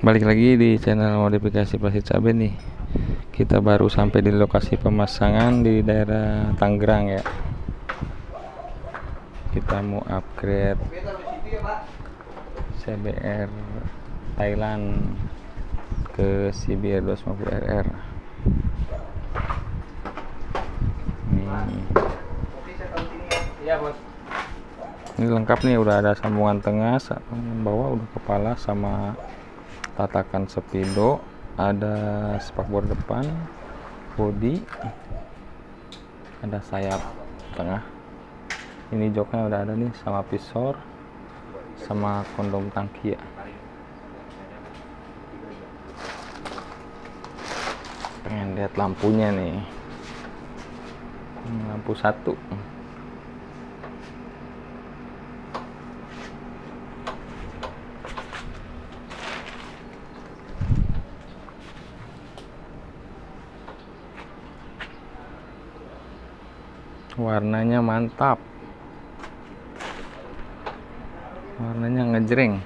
Balik lagi di channel modifikasi plastik cabai nih. Kita baru sampai di lokasi pemasangan di daerah Tangerang ya. Kita mau upgrade CBR Thailand ke CBR 250RR. Ini lengkap nih, udah ada sambungan tengah, bawah udah kepala sama tatakan speedo, ada spakbor depan, bodi, ada sayap tengah. Ini joknya udah ada nih, sama visor, sama kondom tangki ya. Pengen lihat lampunya nih, lampu satu. Warnanya mantap, warnanya ngejreng.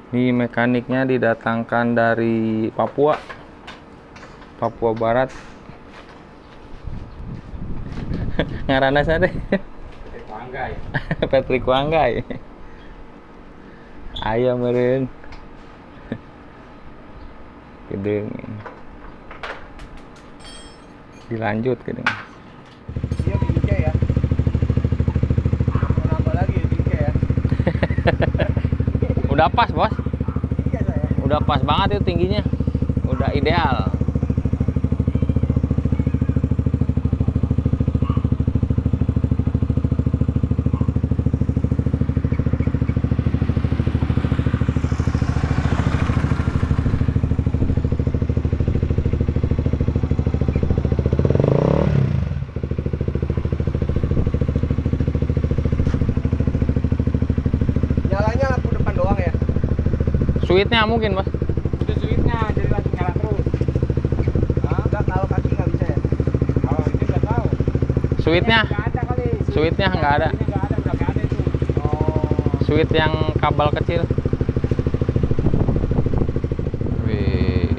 Ini mekaniknya didatangkan dari Papua Barat. Ngaranna sadeh Patrick Wanggai. Ayo meureun gedeng dilanjut gedeng. Dia tinggi ya. Nambah lagi tinggi ya. Udah pas bos, Iya saya. udah pas banget itu tingginya, udah ideal. Nyalanya lampu depan doang ya. Switchnya mungkin bos. Itu switchnya jadi langsung nyala terus. Enggak, kalau kaki nggak bisa ya. Kalau ini nggak tahu. Switchnya Nggak ada kali. Switchnya nggak ada. Nggak ada, udah nggak ada itu. Oh. Switch yang kabel kecil. Wih,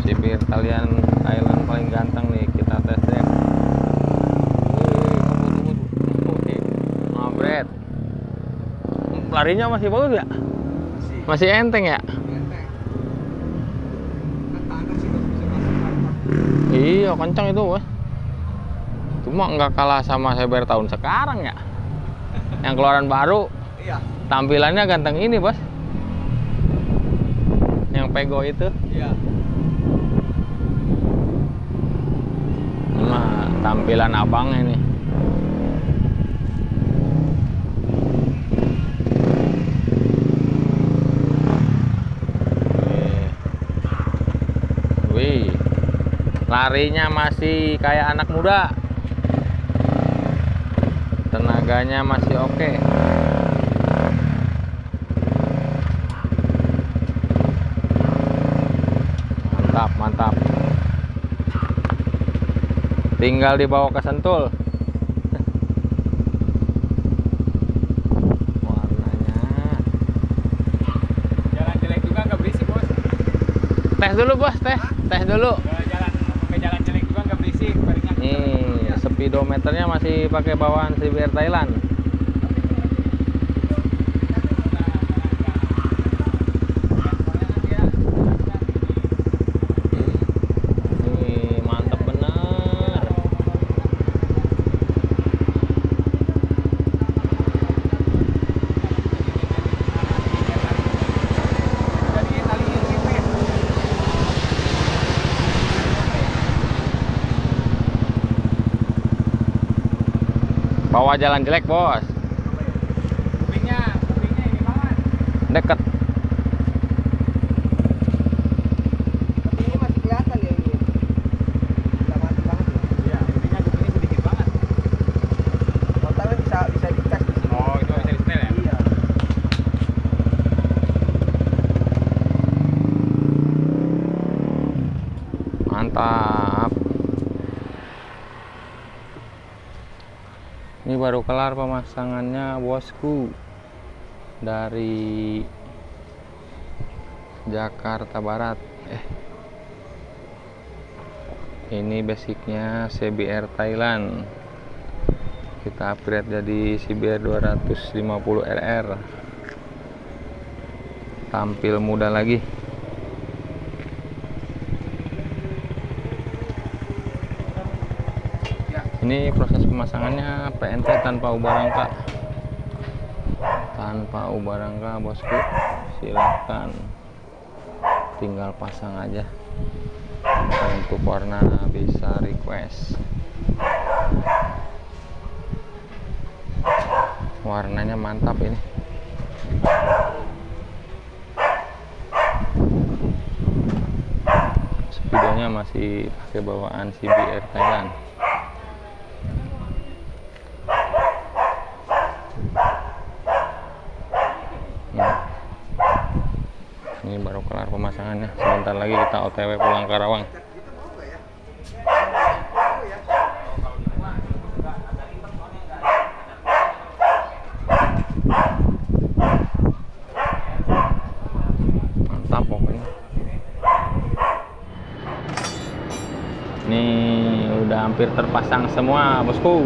CBR Thailand paling ganteng nih, kita tes drive. Wih, ngabret. Larinya masih bagus ya? Masih enteng ya? Iya, kencang itu bos. Cuma nggak kalah sama CBR tahun sekarang ya. Yang keluaran baru, Iya. tampilannya ganteng ini bos. Yang Pego itu. Iya. Ini mah tampilan abangnya nih. Wih, larinya masih kayak anak muda, tenaganya masih oke. Mantap, mantap. Tinggal dibawa ke Sentul. Warnanya. Jalan jelek juga nggak berisik bos. Tes dulu bos, tes dulu. Pakai jalan jelek juga nggak berisik. Baringnya Nih, speedometernya masih pakai bawaan CBR Thailand. Nih, mantep bener. Jadi tali listrik. Bawa jalan jelek bos, Kupingnya ini banget. deket. Tapi ini masih kelihatan ya ini. Nggak mati banget ya. Iya, kupingnya sedikit banget. Totalnya bisa dicas di sini. Oh, itu bisa di-setel ya? Iya. Mantap. Ini baru kelar pemasangannya bosku, dari Jakarta Barat. Ini basicnya CBR Thailand, kita upgrade jadi CBR 250 RR, tampil muda lagi. Ini proses pemasangannya PNT tanpa ubah rangka bosku. Silahkan tinggal pasang aja. Untuk warna bisa request, warnanya mantap ini. Speedonya masih pakai bawaan CBR Thailand. Ini baru kelar pemasangannya, sebentar lagi kita OTW pulang Karawang. Mantap pokoknya. Ini udah hampir terpasang semua bosku.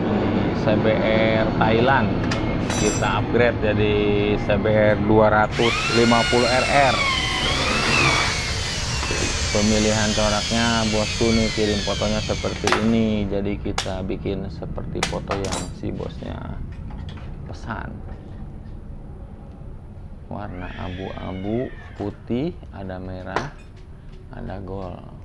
Ini CBR Thailand, kita upgrade jadi CBR 250 RR. Pemilihan coraknya bosku nih kirim fotonya seperti ini, jadi kita bikin seperti foto yang si bosnya pesan. Warna abu-abu, putih, ada merah, ada gold.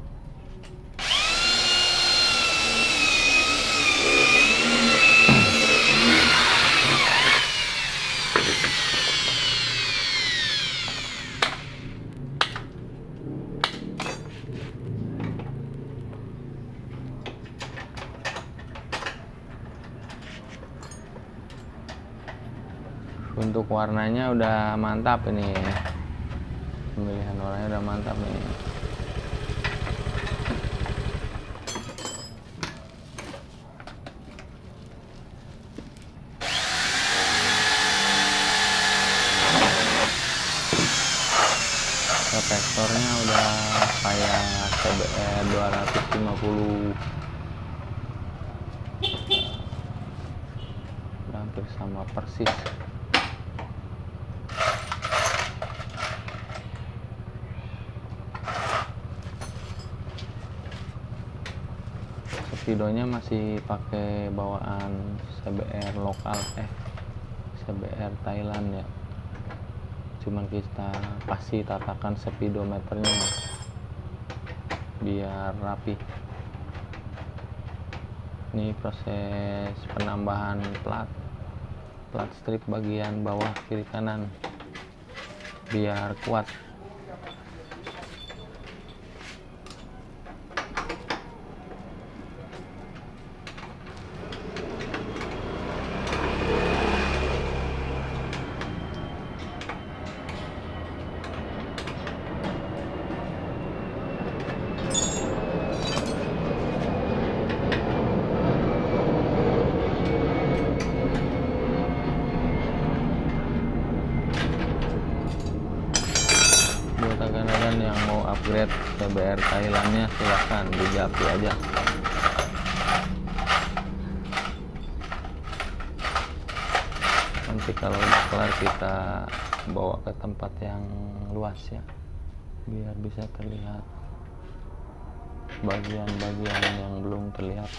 Untuk warnanya udah mantap ini, pemilihan warnanya udah mantap nih. Reflektornya udah kayak CBR 250, udah hampir sama persis. Speedonya masih pakai bawaan CBR lokal, CBR Thailand ya. Cuman kita kasih tatakan speedometernya biar rapi. Ini proses penambahan plat strip bagian bawah kiri kanan biar kuat. Rekan-rekan yang mau upgrade CBR Thailandnya silahkan dijapri aja. Nanti kalau udah kelar kita bawa ke tempat yang luas ya, biar bisa terlihat bagian-bagian yang belum terlihat.